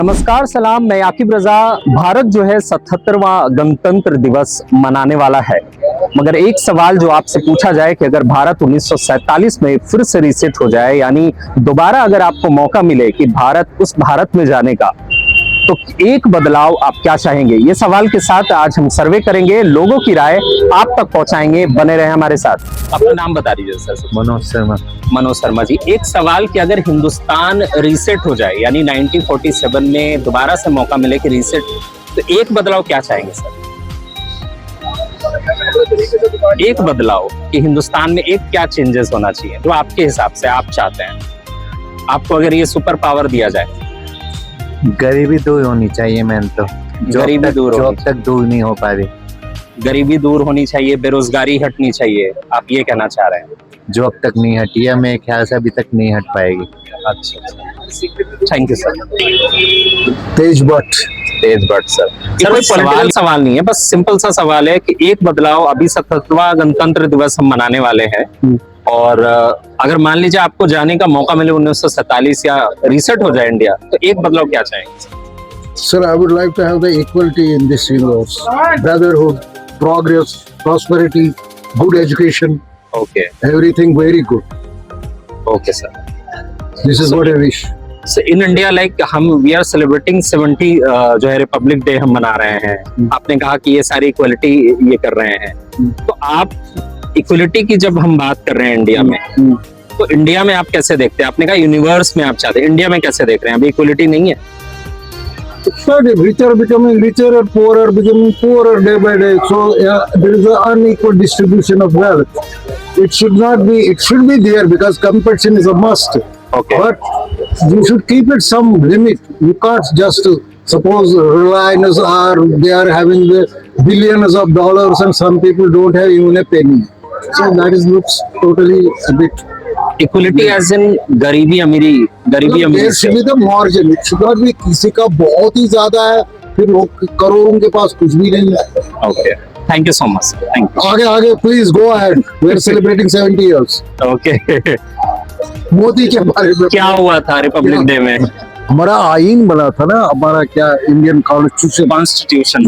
नमस्कार सलाम, मैं आकिब रजा। भारत जो है 77वां गणतंत्र दिवस मनाने वाला है, मगर एक सवाल जो आपसे पूछा जाए कि अगर भारत 1947 में फिर से रीसेट हो जाए, यानी दोबारा अगर आपको मौका मिले कि उस भारत में जाने का, तो एक बदलाव आप क्या चाहेंगे? ये सवाल के साथ आज हम सर्वे करेंगे, लोगों की राय आप तक पहुंचाएंगे। बने रहे हमारे साथ। अपना नाम बता दीजिए सर। मनोज शर्मा। मनोज शर्मा जी, एक सवाल कि अगर हिंदुस्तान रीसेट हो जाए, यानी 1947 में दोबारा से मौका मिले कि रीसेट, तो एक बदलाव क्या चाहेंगे सर? एक बदलाव कि हिंदुस्तान में एक क्या चेंजेस होना चाहिए जो आपके हिसाब से आप चाहते हैं? आपको अगर ये सुपर पावर दिया जाए। गरीबी दूर होनी चाहिए मैन, तो गरीबी दूर जो अब तक दूर नहीं हो पा रही। गरीबी दूर होनी चाहिए, बेरोजगारी हटनी चाहिए, आप ये कहना चाह रहे हैं? जो अब तक नहीं हटी है, मेरे ख्याल से अभी तक नहीं हट पाएगी। अच्छा, thank you sir. Tej but sir, कोई पॉलिटिकल सवाल नहीं है, बस सिंपल सा सवाल है कि एक बदलाव। अभी 77वां गणतंत्र दिवस हम मनाने वाले हैं, और अगर मान लीजिए आपको जाने का मौका मिले 1947 या रीसेट हो जाए इंडिया, तो एक बदलाव क्या चाहेंगे? Sir, I would like to have the equality in this universe. Brotherhood, progress, prosperity, good education, okay everything very good. Okay sir. This is what I wish. So in India, like we are celebrating 70 जो है Republic day हम मना रहे हैं। आपने कहा कि ये सारी इक्वलिटी ये कर रहे हैं, तो आप इक्वलिटी की जब हम बात कर रहे हैं इंडिया में, तो इंडिया में आप कैसे देखते हैं? आपने कहा यूनिवर्स में आप चाहते हैं, इंडिया में कैसे देख रहे हैं? अभी इक्वलिटी नहीं है। Sir, the rich are becoming richer and poor are becoming poorer day by day. So there is an unequal distribution of wealth. It should not be. It should be there because competition is a must. Okay. But you should keep it some limit. You can't just suppose Reliance they are having the billions of dollars and some people don't have even a penny. So that looks totally a bit. Equality as in गरीबी अमीरी There should be the margin. It should not be किसी का बहुत ही ज्यादा है फिर लोग करोड़ों के पास कुछ भी नहीं है. Okay, thank you so much. Thank you. आगे please go ahead. We are celebrating 70 years. Okay Modi के बारे में क्या हुआ था रिपब्लिक डे में? हमारा आईन बना था ना, हमारा क्या इंडियन कॉन्स्टिट्यूशन,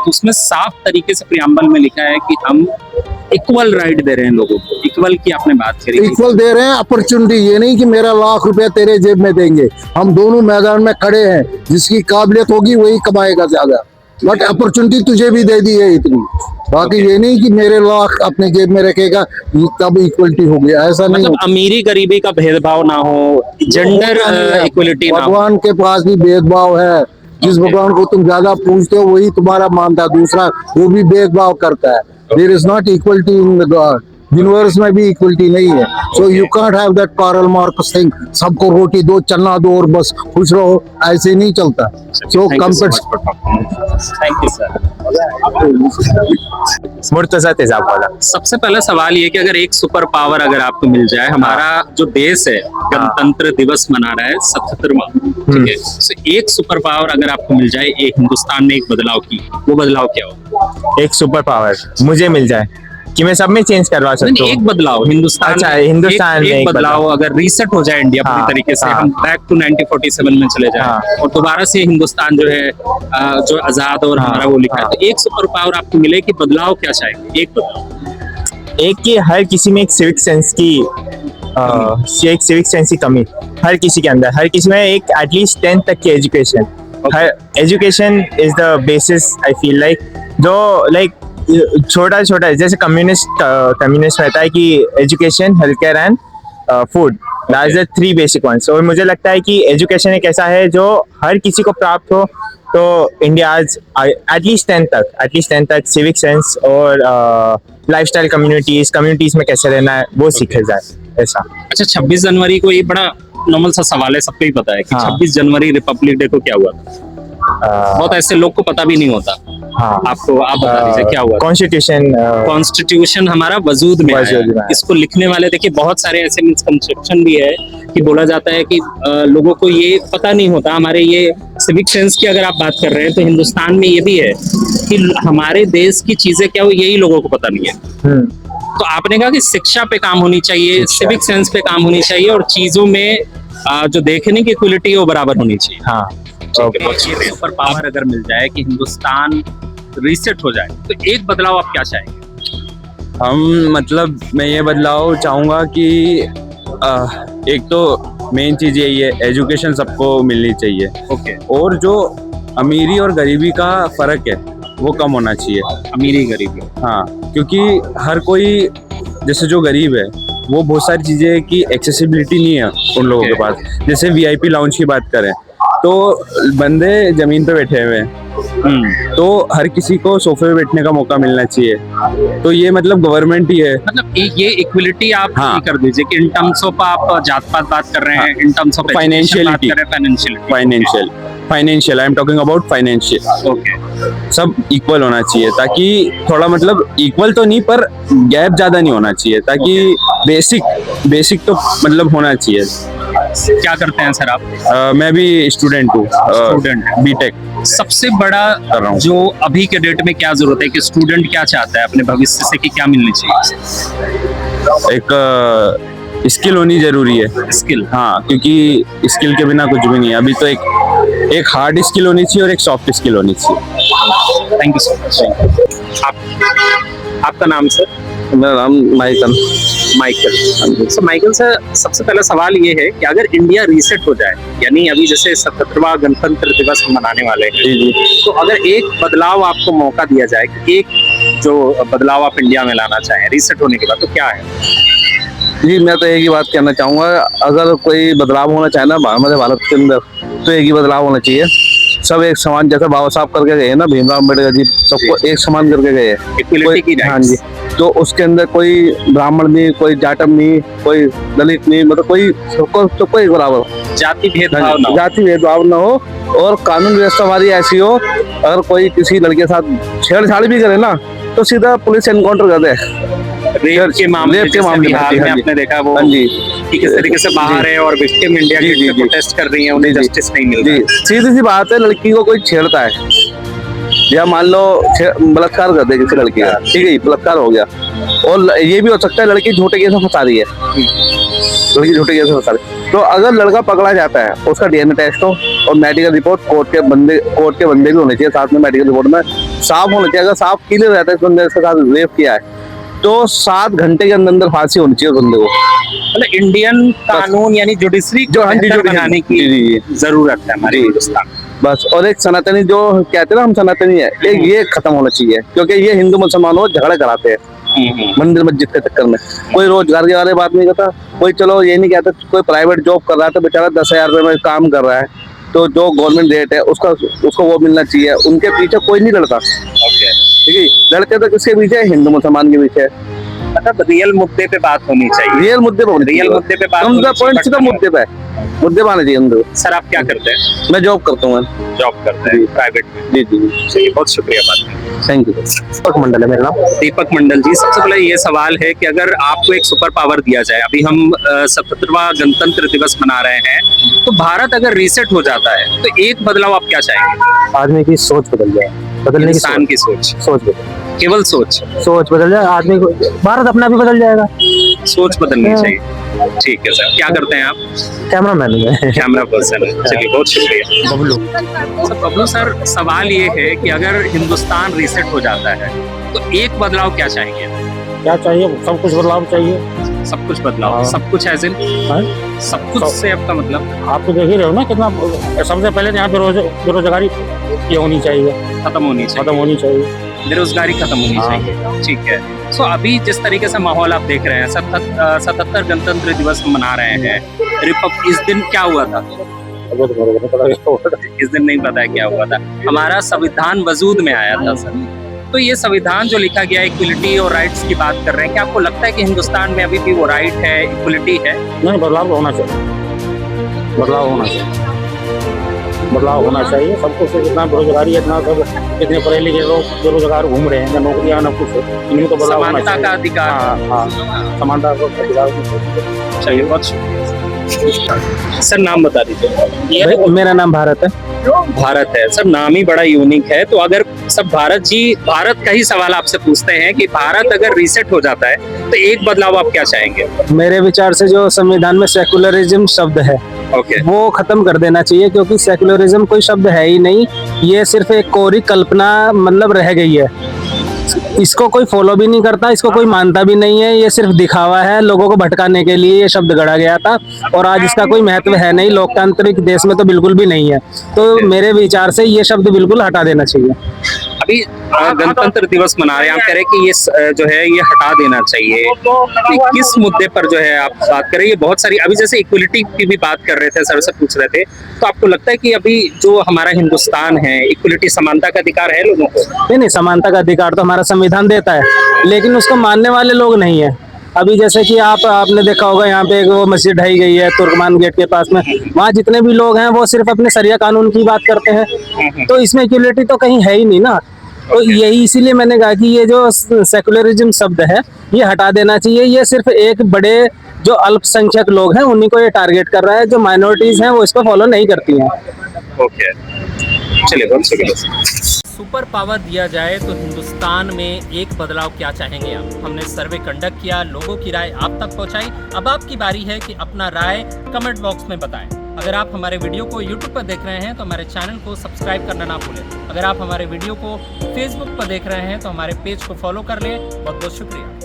उसमें साफ तरीके से प्रियम्बल में लिखा है कि हम इक्वल राइट दे रहे हैं लोगों को। इक्वल की आपने बात करी, इक्वल दे रहे हैं अपॉर्चुनिटी। ये नहीं कि मेरा ₹1,00,000 तेरे जेब में देंगे। हम दोनों मैदान में खड़े हैं, जिसकी काबिलियत होगी वही कमाएगा ज्यादा, बट अपॉर्चुनिटी तुझे भी दे दी है इतनी। बाकी ये नहीं कि मेरे लाख अपने जेब में रखेगा तब इक्वलिटी होगी, ऐसा नहीं। मतलब अमीरी गरीबी का भेदभाव ना हो, जेंडर इक्वलिटी ना हो। भगवान के पास भी भेदभाव है। जिस भगवान को तुम ज्यादा पूजते हो वही तुम्हारा मानता है, दूसरा वो भी भेदभाव करता है। There is not equality in the God. Universe में भी इक्वलिटी नहीं है। So you can't have that Karl Marx thing, सबको रोटी दो, चना दो और बस खुश रहो, ऐसे नहीं चलता। So thank you sir. वाला सबसे पहला सवाल ये कि अगर एक सुपर पावर अगर आपको मिल जाए, हमारा जो देश है गणतंत्र दिवस मना रहा है 77वां, ठीक है, तो एक सुपर पावर अगर आपको मिल जाए, एक हिंदुस्तान में एक बदलाव की, वो बदलाव क्या हो? एक सुपर पावर मुझे मिल जाए कि मैं सब में चेंज करवा सकता हूँ। एक बदलाव हिंदुस्तान, अच्छा, हिंदुस्तान में एक बदलाव अगर रीसेट हो जाए इंडिया पूरी तरीके से, हम बैक टू 1947 में चले जाए और दोबारा से हिंदुस्तान जो है जो आजाद और हमारा वो लिखा है, तो एक सुपर पावर आपको मिले कि बदलाव क्या चाहेंगे? एक बदलाव, एक कि हर किसी में एक सिविक सेंस की कमी, हर किसी के अंदर, हर किसी में एक एटलीस्ट 10th तक की एजुकेशन। हर education is the basis, I feel like, जो लाइक छोटा छोटा जैसे कम्युनिस्ट रहता है कि education, health care and food, that is the 3 basic ones. और मुझे लगता है कि एजुकेशन एक ऐसा है जो हर किसी को प्राप्त हो, तो इंडिया आज एटलीस्ट 10th तक सिविक सेंस और लाइफस्टाइल कम्युनिटीज में कैसे रहना है वो सीखे जाए, ऐसा। अच्छा, 26 जनवरी को ये बड़ा नॉर्मल सा सवाल है, सबको ही पता है कि 26 जनवरी रिपब्लिक डे को क्या हुआ था? बहुत ऐसे लोग को पता भी नहीं होता। आप बता दीजिए क्या हुआ? कॉन्स्टिट्यूशन हमारा वजूद में है। इसको लिखने वाले, देखिए बहुत सारे ऐसे मिसकंसेप्शन भी है कि बोला जाता है कि लोगों को ये पता नहीं होता। हमारे ये सिविक सेंस की अगर आप बात कर रहे हैं, तो हिंदुस्तान में ये भी है कि हमारे देश की चीजें क्या हो, यही लोगों को पता नहीं है। तो आपने कहा कि शिक्षा पे काम होनी चाहिए, सिविक सेंस पे काम होनी चाहिए, और चीजों में जो देखने की क्वालिटी है वो बराबर होनी चाहिए। सुपर पावर अगर मिल जाए कि हिंदुस्तान रीसेट हो जाए तो एक बदलाव आप क्या चाहेंगे? हम मतलब मैं ये बदलाव चाहूँगा कि एक तो मेन चीज़ यही है, एजुकेशन सबको मिलनी चाहिए। ओके। और जो अमीरी और गरीबी का फ़र्क है वो कम होना चाहिए। अमीरी गरीबी, हाँ, क्योंकि हर कोई, जैसे जो गरीब है वो बहुत सारी चीज़ें की एक्सेसिबिलिटी नहीं है उन लोगों के पास। जैसे वीआईपी लाउंज की बात करें तो बंदे ज़मीन पे बैठे हुए हैं, तो हर किसी को सोफे पे बैठने का मौका मिलना चाहिए। तो ये मतलब गवर्नमेंट ही है, मतलब ये इक्वलिटी आप हाँ। ये कर दीजिए कि इन टर्म्स ऑफ आप जात पात बात कर रहे हैं, in terms of Financiality. Financial I am talking about financial. Okay. सब इक्वल होना चाहिए, ताकि थोड़ा मतलब इक्वल तो नहीं पर गैप ज्यादा नहीं होना चाहिए, ताकि बेसिक तो मतलब होना चाहिए। क्या करते हैं सर आप? मैं भी स्टूडेंट हूँ, स्टूडेंट। बीटेक सबसे बड़ा कर रहा हूँ। जो अभी के डेट में क्या जरूरत है कि स्टूडेंट क्या चाहता है अपने भविष्य से कि क्या मिलनी चाहिए? एक स्किल होनी जरूरी है। स्किल। हाँ, क्योंकि स्किल के बिना कुछ भी नहीं है। अभी तो एक हार्ड स्किल होनी चाहिए और एक सॉफ्ट स्किल होनी चाहिए। Thank you so much. आपका नाम सर? मेरा नाम Michael. Michael. So Michael sir, सबसे पहला सवाल ये है कि अगर इंडिया रीसेट हो जाए, यानी अभी जैसे 77वां गणतंत्र दिवस हम मनाने वाले हैं, जी। तो अगर एक बदलाव आपको मौका दिया जाए कि एक जो बदलाव आप इंडिया में लाना चाहें रीसेट होने के बाद, तो क्या है? जी, मैं तो एक ही बात कहना चाहूँगा, अगर कोई बदलाव होना चाहे ना हमारे भारत के अंदर, तो एक ही बदलाव होना चाहिए। सब एक समान, जैसे बाबा साहब करके गए ना, भीमराव अम्बेडकर जी, सबको एक समान करके गए। इक्वलिटी की हाँ rights। जी, तो उसके अंदर कोई ब्राह्मण नहीं, कोई जाटम नहीं, कोई दलित नहीं, मतलब कोई सबको एक बराबर, जाति भेदभाव ना हो। जाति भेदभाव न हो, और कानून व्यवस्था हमारी ऐसी हो, अगर कोई किसी लड़के के साथ छेड़छाड़ भी करे ना तो सीधा पुलिस एनकाउंटर कर दे। रेप के मामले रेप के जैसे मामले बिहार में, में हाँ जी। आपने देखा वो हाँ जी, कि किस तरीके से बाहर है और विक्टिम इंडिया जी, के जी, लिए जी। प्रोटेस्ट कर रही है, उन्हें जी, जी। जस्टिस नहीं मिल रहा जी, है। सीधी सी बात है, लड़की को कोई छेड़ता है या मान लो बलात्कार कर दे किसी लड़की का, ठीक है, बलात्कार हो गया, और ये भी हो सकता है लड़की झूठे केस में फंसा रही है, लड़की झूठे केस में फंसा रही है, तो अगर लड़का पकड़ा जाता है उसका डीएनए टेस्ट हो और मेडिकल रिपोर्ट कोर्ट के बंदे भी होने चाहिए साथ में, मेडिकल रिपोर्ट में साफ होना चाहिए। अगर साफ क्लियर रहता है इस बंदे के साथ रेप किया है तो 7 घंटे के अंदर फांसी होनी चाहिए उस बंदे को। मतलब इंडियन कानून यानी जुडिशरी जो बेहतर बनाने की जी, जरूरत है हमारे जी। हिंदुस्तान। बस, और एक सनातनी जो कहते हैं ना हम सनातनी है, एक ये खत्म होना चाहिए, क्योंकि ये हिंदू मुसलमानों झगड़े कराते हैं मंदिर मस्जिद के चक्कर में। कोई रोजगार के बारे में बात नहीं करता, कोई चलो ये नहीं कहता, कोई प्राइवेट जॉब कर रहा है तो बेचारा 10,000 रुपए में काम कर रहा है, तो जो गवर्नमेंट रेट है उसको वो मिलना चाहिए। उनके पीछे कोई नहीं लड़ता, ठीक है, लड़ते तो किसके पीछे, हिंदू मुसलमान के पीछे। मतलब रियल मुद्दे पे बात होनी चाहिए। रियल मुद्दे पे, रियल मुद्दे पे बात हम होनी पॉइंट चाहिए। सीधा मुद्दे पे आने चाहिए हम। सर आप क्या करते हैं? मैं जॉब करता हूँ। जॉब करते हैं प्राइवेट में? जी जी, चलिए, बहुत शुक्रिया बात। Thank you. दीपक मंडल है मेरा नाम। दीपक मंडल जी, सबसे पहले ये सवाल है कि अगर आपको एक सुपर पावर दिया जाए, अभी हम 77वां गणतंत्र दिवस मना रहे हैं, तो भारत अगर रीसेट हो जाता है तो एक बदलाव आप क्या चाहेंगे? आदमी की सोच बदल जाए, बदलने की इंसान की सोच, सोच बदल, केवल सोच बदल जाए आदमी को, भारत अपना भी बदल जाएगा। सोच बदलनी चाहिए। ठीक है सर, क्या करते हैं आप? कैमरा मैन है। कैमरा पर्सन है। चलिए, बहुत शुक्रिया। बबलू। सर बबलू सर, सवाल ये है कि अगर हिंदुस्तान रीसेट हो जाता है तो एक बदलाव क्या चाहेंगे? क्या चाहिए? सब कुछ बदलाव चाहिए। सब कुछ बदलाव, हाँ। सब कुछ एज इन सब कुछ से आपका मतलब? आप तो देख ही रहे हो ना कितना, सबसे पहले यहाँ बेरोजगारी ये होनी चाहिए, खत्म होनी चाहिए, खत्म होनी चाहिए, बेरोजगारी खत्म होनी हाँ। चाहिए। ठीक है। सो अभी जिस तरीके से माहौल आप देख रहे हैं, 77 गणतंत्र दिवस हम मना रहे हैं, इस दिन क्या हुआ था? इस दिन नहीं पता है क्या हुआ था। हमारा संविधान वजूद में आया था सर। तो ये संविधान जो लिखा गया है, इक्वलिटी और राइट्स की बात कर रहे हैं, क्या आपको लगता है कि हिंदुस्तान में अभी भी वो राइट है, इक्वलिटी है? नहीं, बदलाव होना चाहिए, बदलाव होना चाहिए, बदलाव होना चाहिए। सब कुछ इतना बेरोजगारी है, इतना सब इतने पढ़े लिखे लोग बेरोजगार घूम रहे हैं, ना नौकरियां ना कुछ, इनमें तो बदलाव होना समानता चाहिए। का अधिकार। हाँ, समानता का अधिकार। चलिए, बहुत शुक्रिया। सर नाम बता दीजिए। मेरा नाम भारत है। भारत है सर, नाम ही बड़ा यूनिक है। तो अगर सब भारत का ही सवाल आपसे पूछते हैं कि भारत अगर रीसेट हो जाता है तो एक बदलाव आप क्या चाहेंगे? मेरे विचार से जो संविधान में सेकुलरिज्म शब्द है ओके वो खत्म कर देना चाहिए, क्योंकि सेक्युलरिज्म कोई शब्द है ही नहीं, ये सिर्फ एक कोरी कल्पना मतलब रह गई है। इसको कोई फॉलो भी नहीं करता, इसको कोई मानता भी नहीं है, ये सिर्फ दिखावा है, लोगों को भटकाने के लिए ये शब्द गढ़ा गया था और आज इसका कोई महत्व है नहीं, लोकतांत्रिक देश में तो बिल्कुल भी नहीं है। तो मेरे विचार से ये शब्द बिल्कुल हटा देना चाहिए। अभी गणतंत्र दिवस मना रहे हैं, आप कह रहे हैं कि ये जो है ये हटा देना चाहिए, तो किस मुद्दे पर जो है आप बात कर रहे हैं? ये बहुत सारी, अभी जैसे इक्वलिटी की भी बात कर रहे थे, सर से पूछ रहे थे, तो आपको लगता है कि अभी जो हमारा हिंदुस्तान है, इक्वलिटी समानता का अधिकार है लोगों को? नहीं, समानता का अधिकार तो हमारा संविधान देता है, लेकिन उसको मानने वाले लोग नहीं है। अभी जैसे कि आपने देखा होगा, यहाँ पे एक वो मस्जिद ढाई गई है तुर्कमान गेट के पास में, वहाँ जितने भी लोग हैं वो सिर्फ अपने शरिया कानून की बात करते हैं, तो इसमें इक्वलिटी तो कहीं है ही नहीं ना। तो यही इसीलिए मैंने कहा कि ये जो सेकुलरिज्म शब्द है ये हटा देना चाहिए। ये सिर्फ एक बड़े जो अल्पसंख्यक लोग हैं उन्हीं को ये टारगेट कर रहा है, जो माइनॉरिटीज हैं वो इसको फॉलो नहीं करती हैं। ओके, चलिए, बहुत शुक्रिया। सुपर पावर दिया जाए तो हिंदुस्तान में एक बदलाव क्या चाहेंगे आप? हमने सर्वे कंडक्ट किया, लोगों की राय आप तक पहुंचाई। अब आपकी बारी है कि अपना राय कमेंट बॉक्स में बताएं। अगर आप हमारे वीडियो को YouTube पर देख रहे हैं तो हमारे चैनल को सब्सक्राइब करना ना भूलें। अगर आप हमारे वीडियो को Facebook पर देख रहे हैं तो हमारे पेज को फॉलो कर लें। बहुत बहुत शुक्रिया।